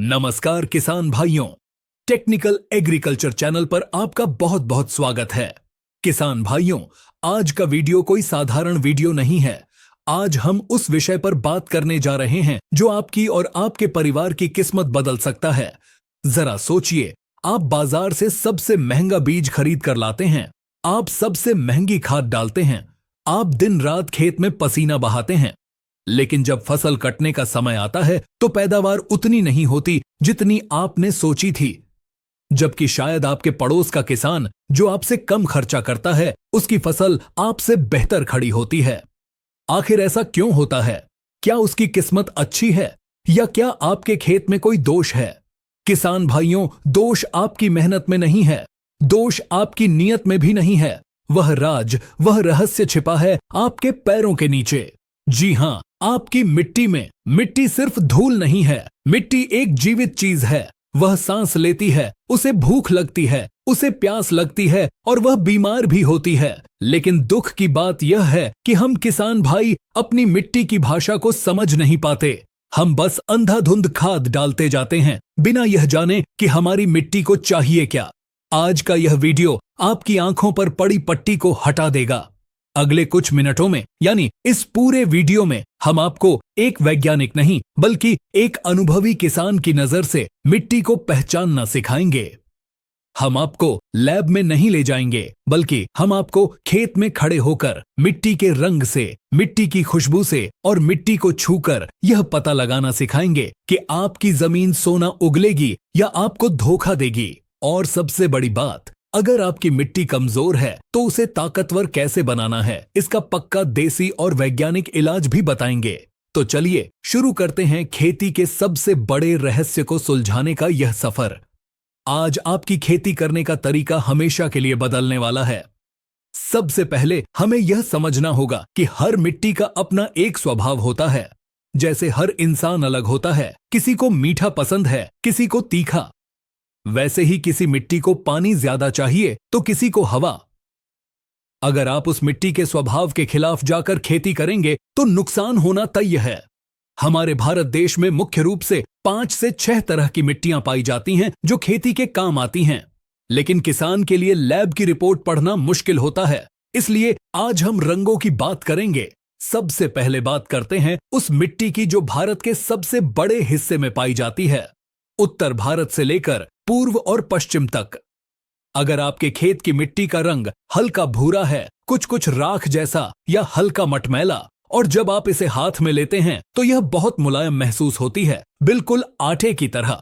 नमस्कार किसान भाइयों, टेक्निकल एग्रीकल्चर चैनल पर आपका बहुत बहुत स्वागत है। किसान भाइयों, आज का वीडियो कोई साधारण वीडियो नहीं है। आज हम उस विषय पर बात करने जा रहे हैं जो आपकी और आपके परिवार की किस्मत बदल सकता है। जरा सोचिए, आप बाजार से सबसे महंगा बीज खरीद कर लाते हैं, आप सबसे महंगी खाद डालते हैं, आप दिन रात खेत में पसीना बहाते हैं, लेकिन जब फसल कटने का समय आता है तो पैदावार उतनी नहीं होती जितनी आपने सोची थी। जबकि शायद आपके पड़ोस का किसान जो आपसे कम खर्चा करता है, उसकी फसल आपसे बेहतर खड़ी होती है। आखिर ऐसा क्यों होता है? क्या उसकी किस्मत अच्छी है या क्या आपके खेत में कोई दोष है? किसान भाइयों, दोष आपकी मेहनत में नहीं है, दोष आपकी नीयत में भी नहीं है। वह राज, वह रहस्य छिपा है आपके पैरों के नीचे। जी हां, आपकी मिट्टी में। मिट्टी सिर्फ धूल नहीं है, मिट्टी एक जीवित चीज है। वह सांस लेती है, उसे भूख लगती है, उसे प्यास लगती है और वह बीमार भी होती है। लेकिन दुख की बात यह है कि हम किसान भाई अपनी मिट्टी की भाषा को समझ नहीं पाते। हम बस अंधाधुंध खाद डालते जाते हैं, बिना यह जाने कि हमारी मिट्टी को चाहिए क्या। आज का यह वीडियो आपकी आंखों पर पड़ी पट्टी को हटा देगा। अगले कुछ मिनटों में, यानी इस पूरे वीडियो में, हम आपको एक वैज्ञानिक नहीं बल्कि एक अनुभवी किसान की नजर से मिट्टी को पहचानना सिखाएंगे। हम आपको लैब में नहीं ले जाएंगे, बल्कि हम आपको खेत में खड़े होकर मिट्टी के रंग से, मिट्टी की खुशबू से और मिट्टी को छूकर यह पता लगाना सिखाएंगे कि आपकी जमीन सोना उगलेगी या आपको धोखा देगी। और सबसे बड़ी बात, अगर आपकी मिट्टी कमजोर है तो उसे ताकतवर कैसे बनाना है, इसका पक्का देसी और वैज्ञानिक इलाज भी बताएंगे। तो चलिए शुरू करते हैं खेती के सबसे बड़े रहस्य को सुलझाने का यह सफर। आज आपकी खेती करने का तरीका हमेशा के लिए बदलने वाला है। सबसे पहले हमें यह समझना होगा कि हर मिट्टी का अपना एक स्वभाव होता है। जैसे हर इंसान अलग होता है, किसी को मीठा पसंद है, किसी को तीखा। वैसे ही किसी मिट्टी को पानी ज्यादा चाहिए तो किसी को हवा। अगर आप उस मिट्टी के स्वभाव के खिलाफ जाकर खेती करेंगे तो नुकसान होना तय है। हमारे भारत देश में मुख्य रूप से 5 से 6 तरह की मिट्टियां पाई जाती हैं जो खेती के काम आती हैं। लेकिन किसान के लिए लैब की रिपोर्ट पढ़ना मुश्किल होता है, इसलिए आज हम रंगों की बात करेंगे। सबसे पहले बात करते हैं उस मिट्टी की जो भारत के सबसे बड़े हिस्से में पाई जाती है, उत्तर भारत से लेकर पूर्व और पश्चिम तक। अगर आपके खेत की मिट्टी का रंग हल्का भूरा है, कुछ कुछ राख जैसा या हल्का मटमैला, और जब आप इसे हाथ में लेते हैं तो यह बहुत मुलायम महसूस होती है, बिल्कुल आटे की तरह।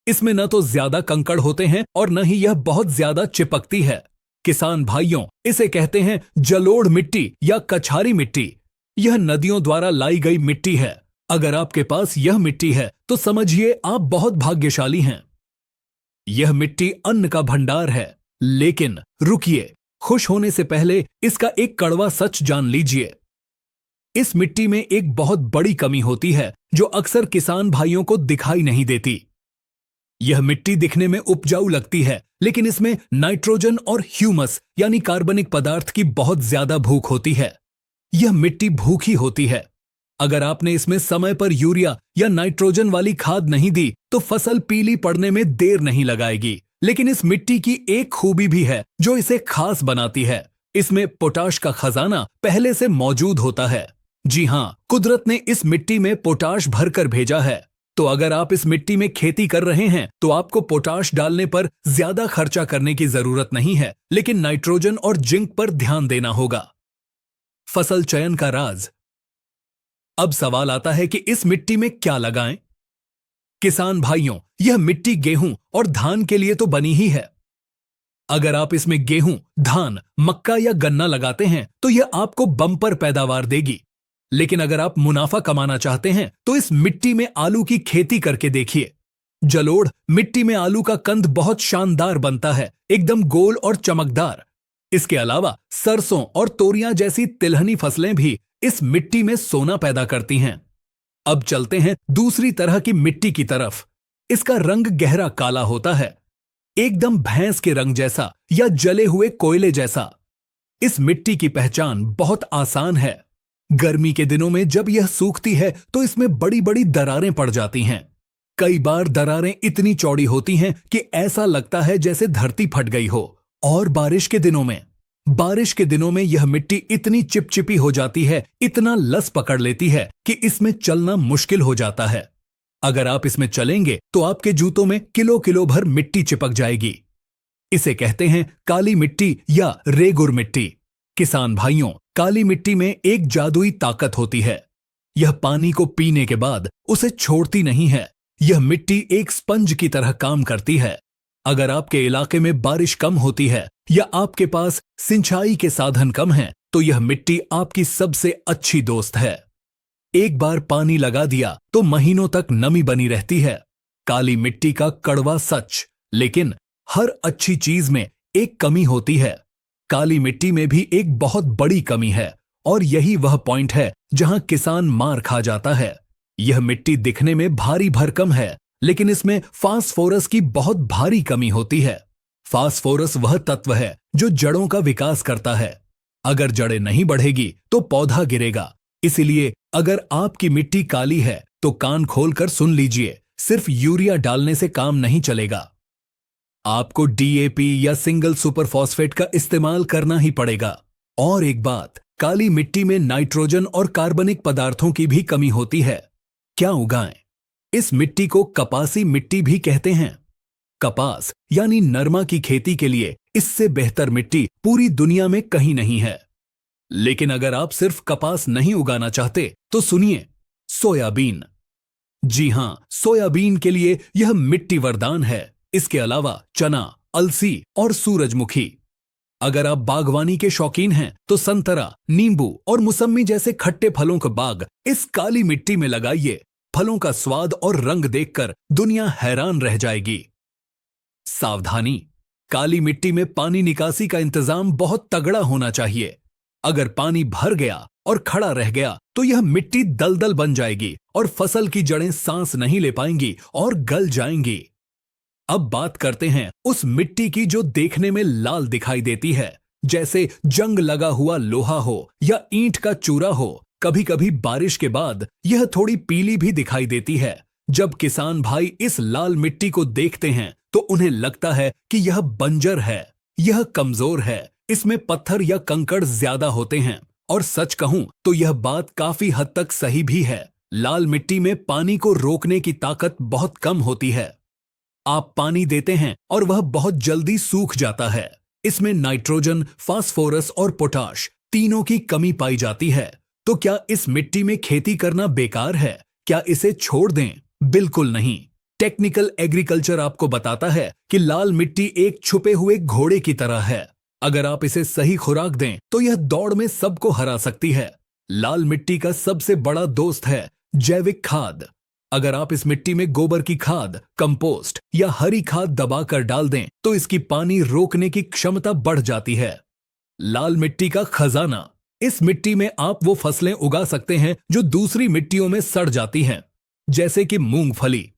इसमें न तो ज्यादा कंकड़ होते हैं और न ही यह बहुत ज्यादा चिपकती है। किसान भाइयों, इसे कहते हैं जलोढ़ मिट्टी या कछारी मिट्टी। यह नदियों द्वारा लाई गई मिट्टी है। अगर आपके पास यह मिट्टी है तो समझिए आप बहुत भाग्यशाली हैं। यह मिट्टी अन्न का भंडार है। लेकिन रुकिए, खुश होने से पहले इसका एक कड़वा सच जान लीजिए। इस मिट्टी में एक बहुत बड़ी कमी होती है जो अक्सर किसान भाइयों को दिखाई नहीं देती। यह मिट्टी दिखने में उपजाऊ लगती है, लेकिन इसमें नाइट्रोजन और ह्यूमस यानी कार्बनिक पदार्थ की बहुत ज्यादा भूख होती है। यह मिट्टी भूखी होती है। अगर आपने इसमें समय पर यूरिया या नाइट्रोजन वाली खाद नहीं दी तो फसल पीली पड़ने में देर नहीं लगाएगी। लेकिन इस मिट्टी की एक खूबी भी है जो इसे खास बनाती है। इसमें पोटाश का खजाना पहले से मौजूद होता है। जी हां, कुदरत ने इस मिट्टी में पोटाश भरकर भेजा है। तो अगर आप इस मिट्टी में खेती कर रहे हैं तो आपको पोटाश डालने पर ज्यादा खर्चा करने की जरूरत नहीं है, लेकिन नाइट्रोजन और जिंक पर ध्यान देना होगा। फसल चयन का राज। अब सवाल आता है कि इस मिट्टी में क्या लगाएं? किसान भाइयों, यह मिट्टी गेहूं और धान के लिए तो बनी ही है। अगर आप इसमें गेहूं, धान, मक्का या गन्ना लगाते हैं तो यह आपको बम्पर पैदावार देगी। लेकिन अगर आप मुनाफा कमाना चाहते हैं तो इस मिट्टी में आलू की खेती करके देखिए। जलोढ़ मिट्टी में आलू का कंद बहुत शानदार बनता है, एकदम गोल और चमकदार। इसके अलावा सरसों और तोरियां जैसी तिलहनी फसलें भी इस मिट्टी में सोना पैदा करती हैं। अब चलते हैं दूसरी तरह की मिट्टी की तरफ। इसका रंग गहरा काला होता है, एकदम भैंस के रंग जैसा या जले हुए कोयले जैसा। इस मिट्टी की पहचान बहुत आसान है। गर्मी के दिनों में जब यह सूखती है तो इसमें बड़ी बड़ी दरारें पड़ जाती हैं। कई बार दरारें इतनी चौड़ी होती हैं कि ऐसा लगता है जैसे धरती फट गई हो। और बारिश के दिनों में यह मिट्टी इतनी चिपचिपी हो जाती है, इतना लस पकड़ लेती है कि इसमें चलना मुश्किल हो जाता है। अगर आप इसमें चलेंगे तो आपके जूतों में किलो किलो भर मिट्टी चिपक जाएगी। इसे कहते हैं काली मिट्टी या रेगुर मिट्टी। किसान भाइयों, काली मिट्टी में एक जादुई ताकत होती है। यह पानी को पीने के बाद उसे छोड़ती नहीं है। यह मिट्टी एक स्पंज की तरह काम करती है। अगर आपके इलाके में बारिश कम होती है या आपके पास सिंचाई के साधन कम हैं, तो यह मिट्टी आपकी सबसे अच्छी दोस्त है। एक बार पानी लगा दिया तो महीनों तक नमी बनी रहती है। काली मिट्टी का कड़वा सच। लेकिन हर अच्छी चीज में एक कमी होती है। काली मिट्टी में भी एक बहुत बड़ी कमी है, और यही वह पॉइंट है जहां किसान मार खा जाता है। यह मिट्टी दिखने में भारी भरकम है, लेकिन इसमें फास्फोरस की बहुत भारी कमी होती है। फास्फोरस वह तत्व है जो जड़ों का विकास करता है। अगर जड़ें नहीं बढ़ेगी तो पौधा गिरेगा। इसीलिए अगर आपकी मिट्टी काली है तो कान खोलकर सुन लीजिए, सिर्फ यूरिया डालने से काम नहीं चलेगा। आपको डीएपी या सिंगल सुपर फॉस्फेट का इस्तेमाल करना ही पड़ेगा। और एक बात, काली मिट्टी में नाइट्रोजन और कार्बनिक पदार्थों की भी कमी होती है। क्या उगाएं? इस मिट्टी को कपासी मिट्टी भी कहते हैं। कपास यानी नरमा की खेती के लिए इससे बेहतर मिट्टी पूरी दुनिया में कहीं नहीं है। लेकिन अगर आप सिर्फ कपास नहीं उगाना चाहते तो सुनिए, सोयाबीन। जी हां, सोयाबीन के लिए यह मिट्टी वरदान है। इसके अलावा चना, अलसी और सूरजमुखी। अगर आप बागवानी के शौकीन हैं तो संतरा, नींबू और मुसम्मी जैसे खट्टे फलों का बाग इस काली मिट्टी में लगाइए। फलों का स्वाद और रंग देखकर दुनिया हैरान रह जाएगी। सावधानी, काली मिट्टी में पानी निकासी का इंतजाम बहुत तगड़ा होना चाहिए। अगर पानी भर गया और खड़ा रह गया तो यह मिट्टी दलदल बन जाएगी और फसल की जड़ें सांस नहीं ले पाएंगी और गल जाएंगी। अब बात करते हैं उस मिट्टी की जो देखने में लाल दिखाई देती है, जैसे जंग लगा हुआ लोहा हो या ईंट का चूरा हो। कभी कभी बारिश के बाद यह थोड़ी पीली भी दिखाई देती है। जब किसान भाई इस लाल मिट्टी को देखते हैं तो उन्हें लगता है कि यह बंजर है, यह कमजोर है, इसमें पत्थर या कंकड़ ज्यादा होते हैं। और सच कहूं तो यह बात काफी हद तक सही भी है। लाल मिट्टी में पानी को रोकने की ताकत बहुत कम होती है। आप पानी देते हैं और वह बहुत जल्दी सूख जाता है। इसमें नाइट्रोजन, फास्फोरस और पोटाश तीनों की कमी पाई जाती है। तो क्या इस मिट्टी में खेती करना बेकार है? क्या इसे छोड़ दें? बिल्कुल नहीं। टेक्निकल एग्रीकल्चर आपको बताता है कि लाल मिट्टी एक छुपे हुए घोड़े की तरह है। अगर आप इसे सही खुराक दें तो यह दौड़ में सबको हरा सकती है। लाल मिट्टी का सबसे बड़ा दोस्त है जैविक खाद। अगर आप इस मिट्टी में गोबर की खाद, कंपोस्ट या हरी खाद दबाकर डाल दें तो इसकी पानी रोकने की क्षमता बढ़ जाती है। लाल मिट्टी का खजाना, इस मिट्टी में आप वो फसलें उगा सकते हैं जो दूसरी मिट्टियों में सड़ जाती हैं, जैसे कि मूंगफली।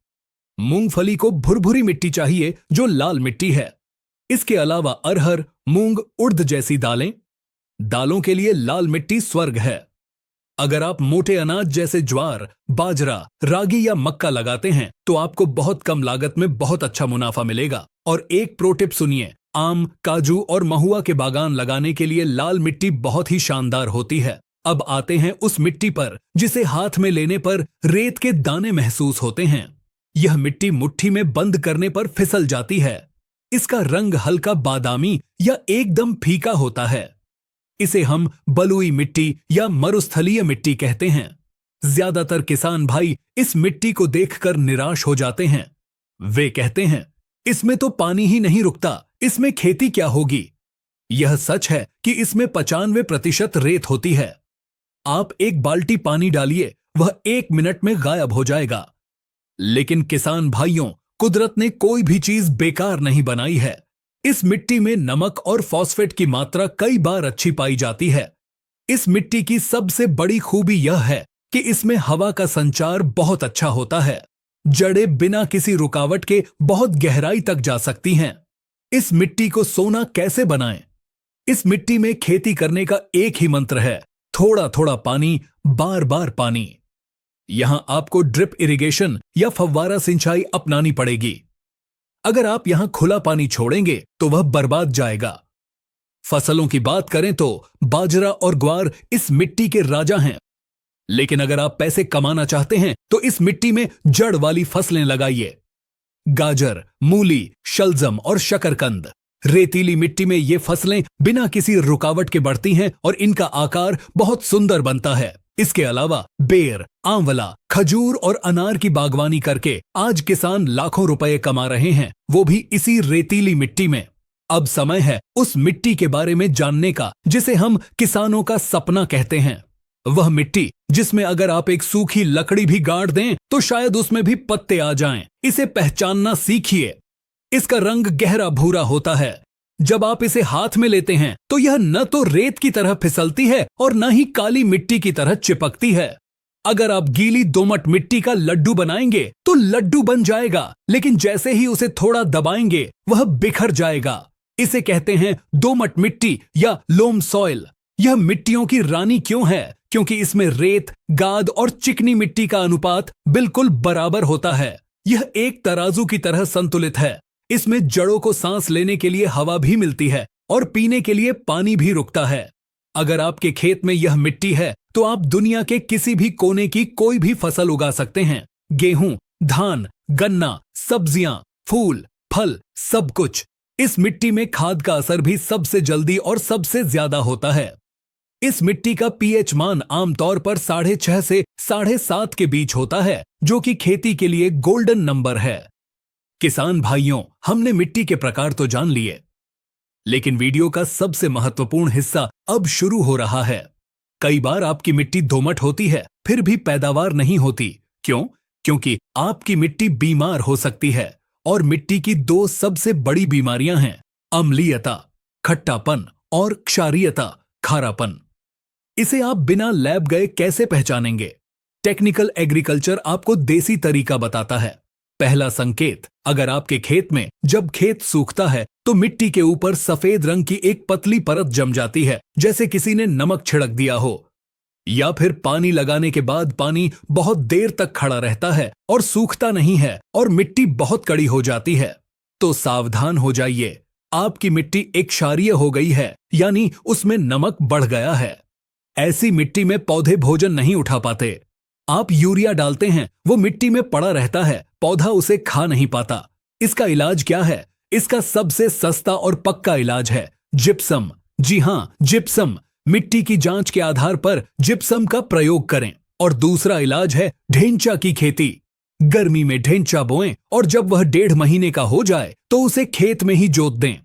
मूंगफली को भुरभुरी मिट्टी चाहिए जो लाल मिट्टी है। इसके अलावा अरहर, मूंग, उड़द जैसी दालों के लिए लाल मिट्टी स्वर्ग है। अगर आप मोटे अनाज जैसे ज्वार, बाजरा, रागी या मक्का लगाते हैं तो आपको बहुत कम लागत में बहुत अच्छा मुनाफा मिलेगा। और एक प्रो टिप सुनिए, आम, काजू और महुआ के बागान लगाने के लिए लाल मिट्टी बहुत ही शानदार होती है। अब आते हैं उस मिट्टी पर जिसे हाथ में लेने पर रेत के दाने महसूस होते हैं। यह मिट्टी मुट्ठी में बंद करने पर फिसल जाती है। इसका रंग हल्का बादामी या एकदम फीका होता है। इसे हम बलुई मिट्टी या मरुस्थलीय मिट्टी कहते हैं। ज्यादातर किसान भाई इस मिट्टी को देखकर निराश हो जाते हैं। वे कहते हैं, इसमें तो पानी ही नहीं रुकता, इसमें खेती क्या होगी? यह सच है कि इसमें 95% रेत होती है। आप एक बाल्टी पानी डालिए, वह 1 मिनट में गायब हो जाएगा। लेकिन किसान भाइयों, कुदरत ने कोई भी चीज बेकार नहीं बनाई है। इस मिट्टी में नमक और फॉस्फेट की मात्रा कई बार अच्छी पाई जाती है। इस मिट्टी की सबसे बड़ी खूबी यह है कि इसमें हवा का संचार बहुत अच्छा होता है। जड़ें बिना किसी रुकावट के बहुत गहराई तक जा सकती हैं। इस मिट्टी को सोना कैसे बनाएं? इस मिट्टी में खेती करने का एक ही मंत्र है, थोड़ा थोड़ा पानी, बार बार पानी। यहां आपको ड्रिप इरिगेशन या फव्वारा सिंचाई अपनानी पड़ेगी। अगर आप यहां खुला पानी छोड़ेंगे तो वह बर्बाद जाएगा। फसलों की बात करें तो बाजरा और ग्वार इस मिट्टी के राजा हैं। लेकिन अगर आप पैसे कमाना चाहते हैं तो इस मिट्टी में जड़ वाली फसलें लगाइए। गाजर, मूली, शलजम और शकरकंद। रेतीली मिट्टी में ये फसलें बिना किसी रुकावट के बढ़ती हैं और इनका आकार बहुत सुंदर बनता है। इसके अलावा बेर, आंवला, खजूर और अनार की बागवानी करके आज किसान लाखों रुपए कमा रहे हैं, वो भी इसी रेतीली मिट्टी में। अब समय है उस मिट्टी के बारे में जानने का जिसे हम किसानों का सपना कहते हैं। वह मिट्टी जिसमें अगर आप एक सूखी लकड़ी भी गाड़ दें तो शायद उसमें भी पत्ते आ जाएं। इसे पहचानना सीखिए। इसका रंग गहरा भूरा होता है। जब आप इसे हाथ में लेते हैं तो यह न तो रेत की तरह फिसलती है और न ही काली मिट्टी की तरह चिपकती है। अगर आप गीली दोमट मिट्टी का लड्डू बनाएंगे तो लड्डू बन जाएगा, लेकिन जैसे ही उसे थोड़ा दबाएंगे वह बिखर जाएगा। इसे कहते हैं दोमट मिट्टी या लोम सॉइल। यह मिट्टियों की रानी क्यों है? क्योंकि इसमें रेत, गाद और चिकनी मिट्टी का अनुपात बिल्कुल बराबर होता है। यह एक तराजू की तरह संतुलित है। इसमें जड़ों को सांस लेने के लिए हवा भी मिलती है और पीने के लिए पानी भी रुकता है। अगर आपके खेत में यह मिट्टी है तो आप दुनिया के किसी भी कोने की कोई भी फसल उगा सकते हैं। गेहूं, धान, गन्ना, सब्जियां, फूल, फल, सब कुछ। इस मिट्टी में खाद का असर भी सबसे जल्दी और सबसे ज्यादा होता है। इस मिट्टी का पीएच मान आमतौर पर 6.5 से 7.5 के बीच होता है, जो कि खेती के लिए गोल्डन नंबर है। किसान भाइयों, हमने मिट्टी के प्रकार तो जान लिए, लेकिन वीडियो का सबसे महत्वपूर्ण हिस्सा अब शुरू हो रहा है। कई बार आपकी मिट्टी दोमट होती है फिर भी पैदावार नहीं होती। क्यों? क्योंकि आपकी मिट्टी बीमार हो सकती है और मिट्टी की 2 सबसे बड़ी बीमारियां हैं, अम्लीयता, खट्टापन और क्षारीयता, खारापन। इसे आप बिना लैब गए कैसे पहचानेंगे? टेक्निकल एग्रीकल्चर आपको देसी तरीका बताता है। पहला संकेत, अगर आपके खेत में जब खेत सूखता है तो मिट्टी के ऊपर सफेद रंग की एक पतली परत जम जाती है, जैसे किसी ने नमक छिड़क दिया हो। या फिर पानी लगाने के बाद पानी बहुत देर तक खड़ा रहता है और सूखता नहीं है और मिट्टी बहुत कड़ी हो जाती है, तो सावधान हो जाइए, आपकी मिट्टी एक क्षारीय हो गई है, यानी उसमें नमक बढ़ गया है। ऐसी मिट्टी में पौधे भोजन नहीं उठा पाते। आप यूरिया डालते हैं, वो मिट्टी में पड़ा रहता है, पौधा उसे खा नहीं पाता। इसका इलाज क्या है? इसका सबसे सस्ता और पक्का इलाज है जिप्सम। जी हां, जिप्सम। मिट्टी की जांच के आधार पर जिप्सम का प्रयोग करें। और दूसरा इलाज है ढेंचा की खेती। गर्मी में ढेंचा बोएं और जब वह 1.5 महीने का हो जाए तो उसे खेत में ही जोत दें।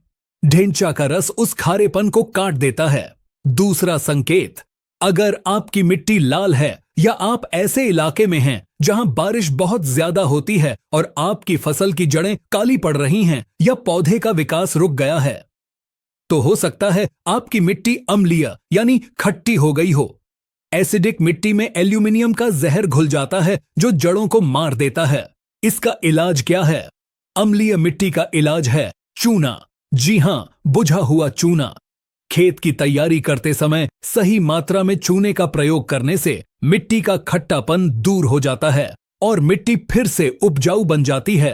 ढेंचा का रस उस खारेपन को काट देता है। दूसरा संकेत, अगर आपकी मिट्टी लाल है या आप ऐसे इलाके में हैं जहां बारिश बहुत ज्यादा होती है और आपकी फसल की जड़ें काली पड़ रही हैं या पौधे का विकास रुक गया है, तो हो सकता है आपकी मिट्टी अम्लीय यानी खट्टी हो गई हो। एसिडिक मिट्टी में एल्यूमिनियम का जहर घुल जाता है जो जड़ों को मार देता है। इसका इलाज क्या है? अम्लीय मिट्टी का इलाज है चूना। जी हां, बुझा हुआ चूना। खेत की तैयारी करते समय सही मात्रा में चूने का प्रयोग करने से मिट्टी का खट्टापन दूर हो जाता है और मिट्टी फिर से उपजाऊ बन जाती है।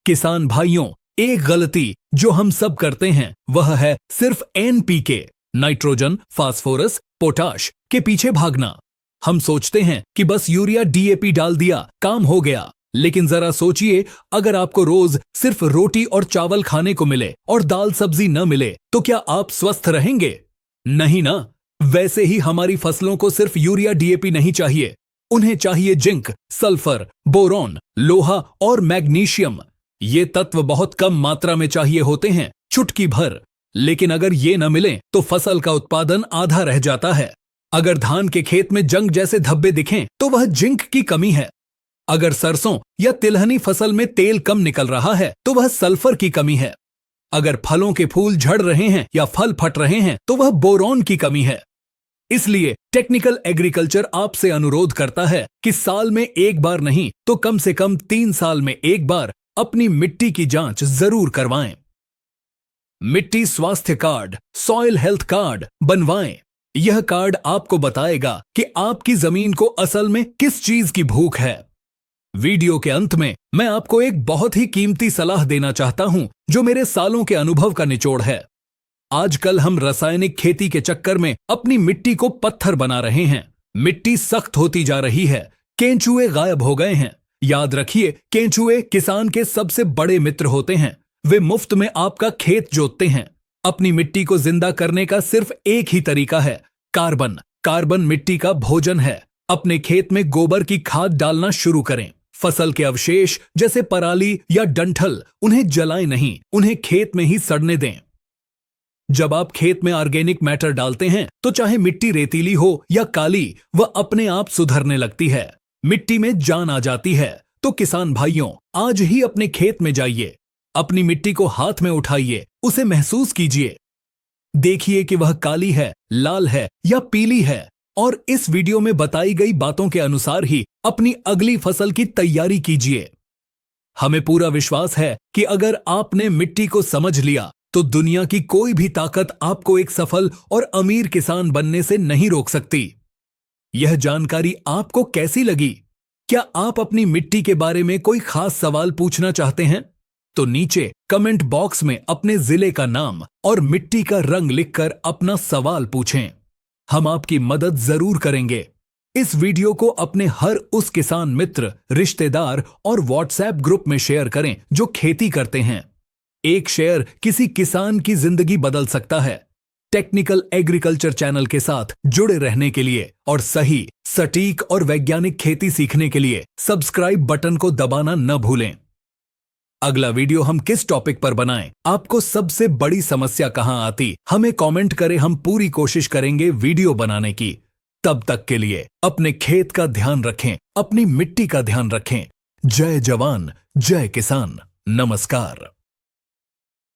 किसान भाइयों, एक गलती जो हम सब करते हैं वह है सिर्फ एनपीके, नाइट्रोजन, फास्फोरस, पोटाश के पीछे भागना। हम सोचते हैं कि बस यूरिया, डीएपी डाल दिया, काम हो गया। लेकिन जरा सोचिए, अगर आपको रोज सिर्फ रोटी और चावल खाने को मिले और दाल सब्जी न मिले तो क्या आप स्वस्थ रहेंगे? नहीं ना। वैसे ही हमारी फसलों को सिर्फ यूरिया, डीएपी नहीं चाहिए, उन्हें चाहिए जिंक, सल्फर, बोरॉन, लोहा और मैग्नीशियम। ये तत्व बहुत कम मात्रा में चाहिए होते हैं, चुटकी भर। लेकिन अगर ये न मिले तो फसल का उत्पादन आधा रह जाता है। अगर धान के खेत में जंग जैसे धब्बे दिखें तो वह जिंक की कमी है। अगर सरसों या तिलहनी फसल में तेल कम निकल रहा है तो वह सल्फर की कमी है। अगर फलों के फूल झड़ रहे हैं या फल फट रहे हैं तो वह बोरॉन की कमी है। इसलिए टेक्निकल एग्रीकल्चर आपसे अनुरोध करता है कि साल में एक बार नहीं तो कम से कम 3 साल में एक बार अपनी मिट्टी की जांच जरूर करवाएं। मिट्टी स्वास्थ्य कार्ड, सॉइल हेल्थ कार्ड बनवाएं। यह कार्ड आपको बताएगा कि आपकी जमीन को असल में किस चीज की भूख है। वीडियो के अंत में मैं आपको एक बहुत ही कीमती सलाह देना चाहता हूं जो मेरे सालों के अनुभव का निचोड़ है। आजकल हम रासायनिक खेती के चक्कर में अपनी मिट्टी को पत्थर बना रहे हैं। मिट्टी सख्त होती जा रही है, केंचुए गायब हो गए हैं। याद रखिए, केंचुए किसान के सबसे बड़े मित्र होते हैं। वे मुफ्त में आपका खेत जोतते हैं। अपनी मिट्टी को जिंदा करने का सिर्फ एक ही तरीका है, कार्बन। कार्बन मिट्टी का भोजन है। अपने खेत में गोबर की खाद डालना शुरू करें। फसल के अवशेष जैसे पराली या डंठल, उन्हें जलाएं नहीं, उन्हें खेत में ही सड़ने दें। जब आप खेत में ऑर्गेनिक मैटर डालते हैं तो चाहे मिट्टी रेतीली हो या काली, वह अपने आप सुधरने लगती है। मिट्टी में जान आ जाती है। तो किसान भाइयों, आज ही अपने खेत में जाइए, अपनी मिट्टी को हाथ में उठाइए, उसे महसूस कीजिए। देखिए कि वह काली है, लाल है या पीली है, और इस वीडियो में बताई गई बातों के अनुसार ही अपनी अगली फसल की तैयारी कीजिए। हमें पूरा विश्वास है कि अगर आपने मिट्टी को समझ लिया तो दुनिया की कोई भी ताकत आपको एक सफल और अमीर किसान बनने से नहीं रोक सकती। यह जानकारी आपको कैसी लगी? क्या आप अपनी मिट्टी के बारे में कोई खास सवाल पूछना चाहते हैं? तो नीचे कमेंट बॉक्स में अपने जिले का नाम और मिट्टी का रंग लिखकर अपना सवाल पूछें। हम आपकी मदद जरूर करेंगे। इस वीडियो को अपने हर उस किसान मित्र, रिश्तेदार और व्हाट्सएप ग्रुप में शेयर करें जो खेती करते हैं। एक शेयर किसी किसान की जिंदगी बदल सकता है। टेक्निकल एग्रीकल्चर चैनल के साथ जुड़े रहने के लिए और सही, सटीक और वैज्ञानिक खेती सीखने के लिए सब्सक्राइब बटन को दबाना न भूलें। अगला वीडियो हम किस टॉपिक पर बनाएं? आपको सबसे बड़ी समस्या कहां आती? हमें कमेंट करें, हम पूरी कोशिश करेंगे वीडियो बनाने की। तब तक के लिए अपने खेत का ध्यान रखें, अपनी मिट्टी का ध्यान रखें। जय जवान, जय किसान। नमस्कार।